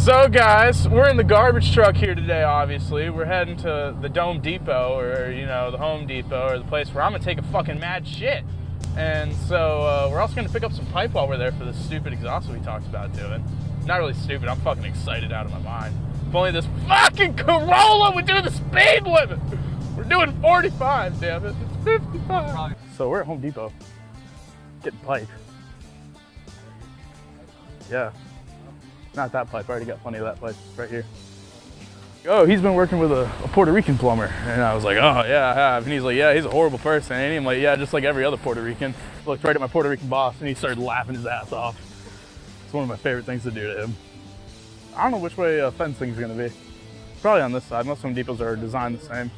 So guys, we're in the garbage truck here today, obviously. We're heading to the Dome Depot, or you know, the Home Depot, or the place where I'm gonna take a fucking mad shit. And so we're also gonna pick up some pipe while we're there for this stupid exhaust that we talked about doing. Not really stupid, I'm fucking excited out of my mind. If only this fucking Corolla would do the speed limit! We're doing 45, damn it. It's 55. So we're at Home Depot, getting pipe. Yeah. Not that pipe, I already got plenty of that pipe right here. Oh, he's been working with a Puerto Rican plumber. And I was like, oh yeah, I have. And he's like, yeah, he's a horrible person. And I'm like, yeah, just like every other Puerto Rican. I looked right at my Puerto Rican boss and he started laughing his ass off. It's one of my favorite things to do to him. I don't know which way fencing's gonna be. Probably on this side. Most Home Depots are designed the same.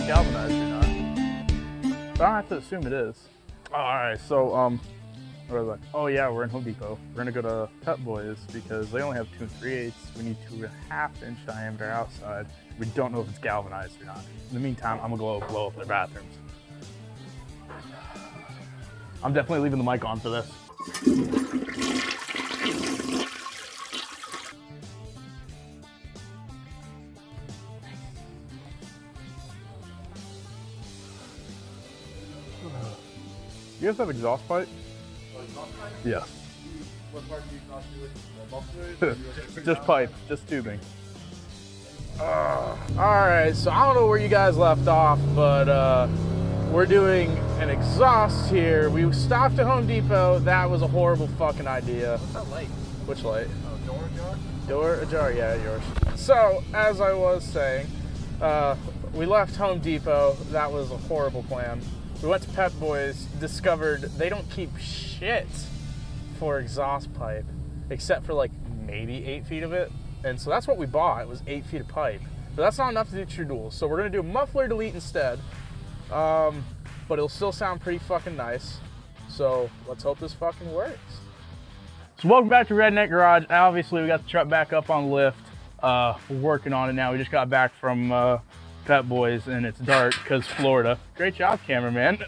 Galvanized or not. But I have to assume it is. Oh, all right, so where was I? Oh yeah, we're in Home Depot. We're gonna go to Pep Boys because they only have 2 3/8. We need 2.5 inch diameter outside. We don't know if it's galvanized or not. In the meantime, I'm gonna blow up their bathrooms. I'm definitely leaving the mic on for this. You guys have exhaust pipe? Oh, exhaust pipe? Yeah. What part do you exhaust to with? Muffler? Just pipe, just tubing. Alright, so I don't know where you guys left off, but we're doing an exhaust here. We stopped at Home Depot. That was a horrible fucking idea. What's that light? Which light? Oh, door ajar? Door ajar, yeah, yours. So, as I was saying, we left Home Depot. That was a horrible plan. We went to Pep Boys, discovered they don't keep shit for exhaust pipe, except for like maybe 8 feet of it. And so that's what we bought, it was 8 feet of pipe. But that's not enough to do true duals. So we're gonna do a muffler delete instead. But it'll still sound pretty fucking nice. So let's hope this fucking works. So welcome back to Redneck Garage. Obviously we got the truck back up on lift. We're working on it now. We just got back from Pep Boys and it's dark because Florida. Great job, cameraman.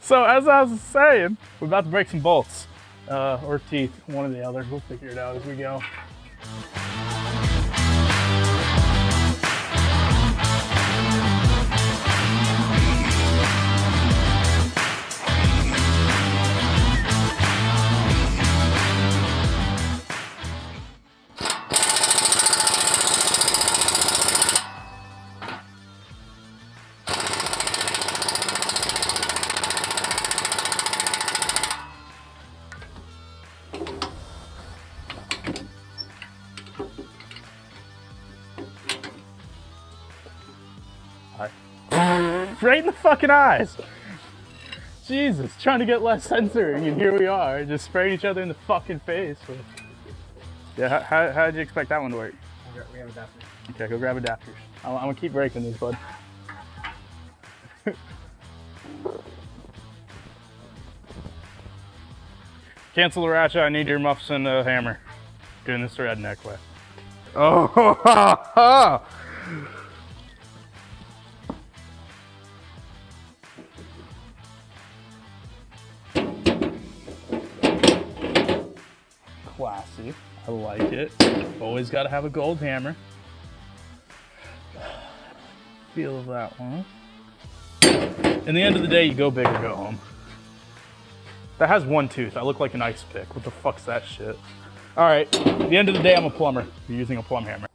So as I was saying, we're about to break some bolts or teeth, one or the other. We'll figure it out as we go. Right in the fucking eyes. Jesus, trying to get less censoring, and here we are, just spraying each other in the fucking face. Yeah, how did you expect that one to work? We have adapters. Okay, go grab adapters. I'm gonna keep breaking these, bud. Cancel the ratchet, I need your muffs and a hammer. Doing this the redneck way. Oh, ha, ha. Classy, I like it. Always got to have a gold hammer. Feel that one. In the end of the day, you go big or go home. That has one tooth. I look like an ice pick. What the fuck's that shit? All right, at the end of the day, I'm a plumber. You're using a plumb hammer.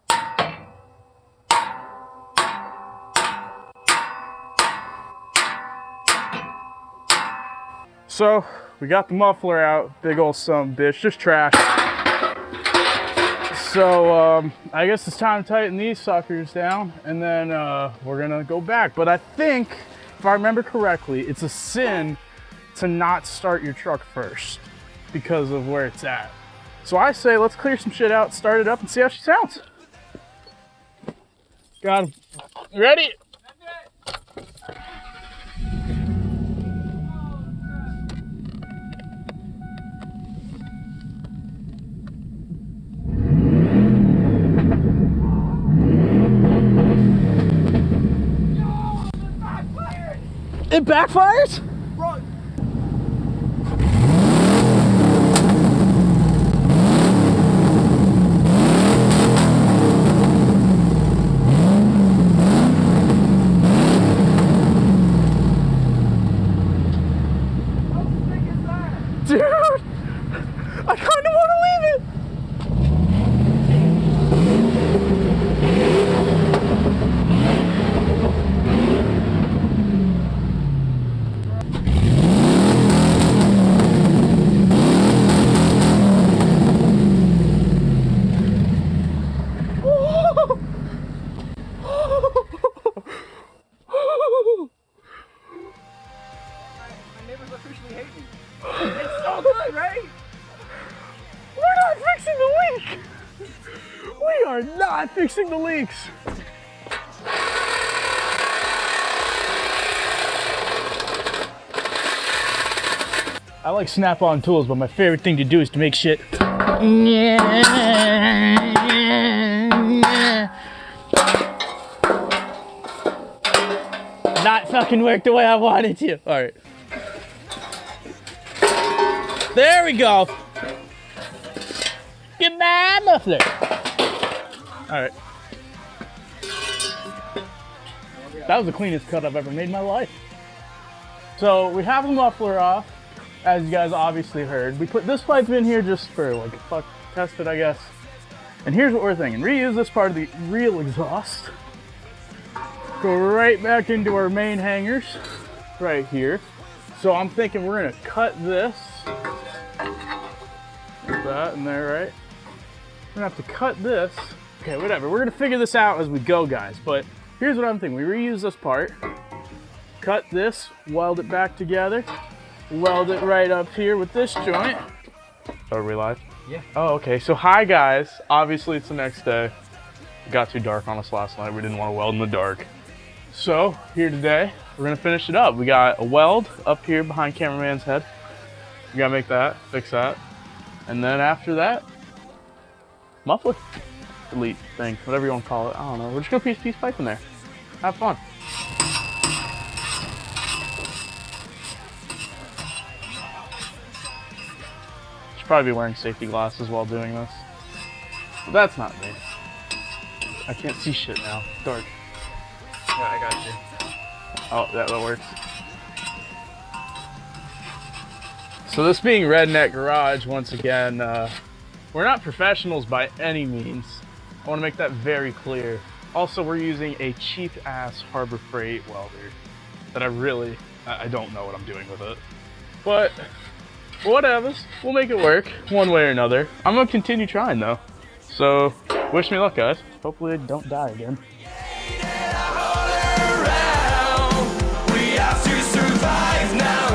So, we got the muffler out. Big old son bitch, just trash. So, I guess it's time to tighten these suckers down, and then we're gonna go back. But I think, if I remember correctly, it's a sin to not start your truck first because of where it's at. So I say, let's clear some shit out, start it up, and see how she sounds. Got him. Ready? It backfires? Run! Dude, I kind of want to leave it. My neighbors officially hate me. It's so good, right? We're not fixing the leak. We are not fixing the leaks. I like snap-on tools, but my favorite thing to do is to make shit. Not fucking work the way I wanted to. All right. There we go. Goodbye, Muffler. All right. That was the cleanest cut I've ever made in my life. So we have the muffler off, as you guys obviously heard. We put this pipe in here just for like fuck test it, I guess. And here's what we're thinking. Reuse this part of the real exhaust. Go right back into our main hangers right here. So I'm thinking we're gonna cut this. Like that in there, right? We're gonna have to cut this. Okay, whatever. We're gonna figure this out as we go, guys. But here's what I'm thinking. We reuse this part, cut this, weld it back together, weld it right up here with this joint. Are we live? Yeah. Oh, okay. So hi, guys. Obviously, it's the next day. It got too dark on us last night. We didn't want to weld in the dark. So here today, we're gonna finish it up. We got a weld up here behind cameraman's head. We gotta make that, fix that. And then after that, muffler, delete thing, whatever you want to call it. I don't know. We're just gonna piece pipe in there. Have fun. Should probably be wearing safety glasses while doing this. But that's not me. I can't see shit now. It's dark. Yeah, I got you. Oh, that works. So this being Redneck Garage, once again, we're not professionals by any means. I want to make that very clear. Also, we're using a cheap-ass Harbor Freight welder that I don't know what I'm doing with it. But, whatever, we'll make it work one way or another. I'm going to continue trying, though. So, wish me luck, guys. Hopefully I don't die again.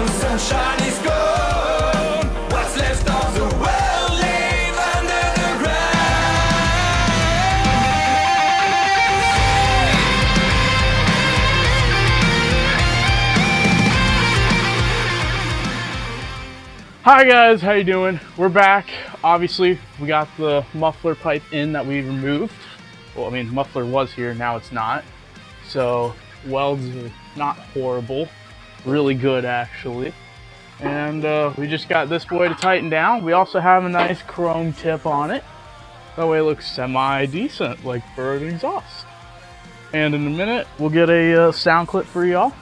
Sunshine is gone. What's left of the world live under the ground. Hi guys, how you doing? We're back. Obviously, we got the muffler pipe in that we removed. Well, I mean, muffler was here, now it's not. So, welds are not horrible. Really good, actually. And we just got this boy to tighten down. We also have a nice chrome tip on it. That way it looks semi-decent, like for an exhaust. And in a minute, we'll get a sound clip for y'all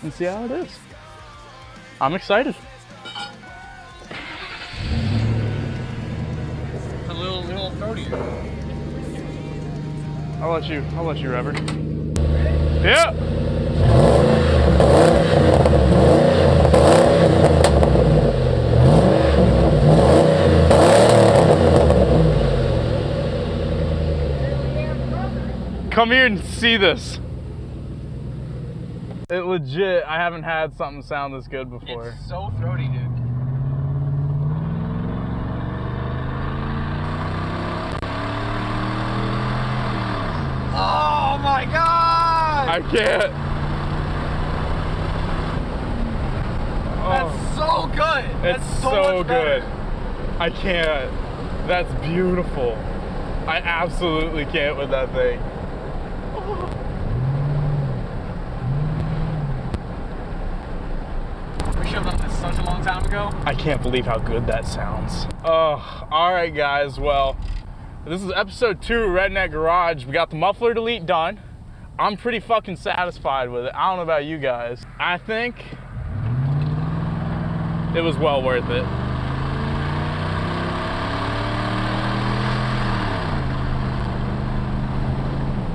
and see how it is. I'm excited. A little throaty. I'll let you rev her. Yeah. Come here and see this. It legit, I haven't had something sound this good before. It's so throaty, dude. Oh my god! I can't. That's so good! It's That's so much better. good. I can't. That's beautiful. I absolutely can't with that thing. such a long time ago. I can't believe how good that sounds. Oh, all right, guys. Well, this is episode 2 of Redneck Garage. We got the muffler delete done. I'm pretty fucking satisfied with it. I don't know about you guys. I think it was well worth it.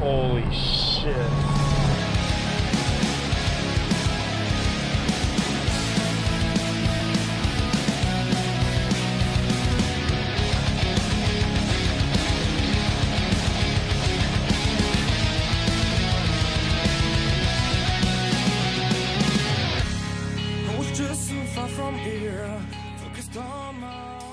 Holy shit. I was just so far from here, focused on my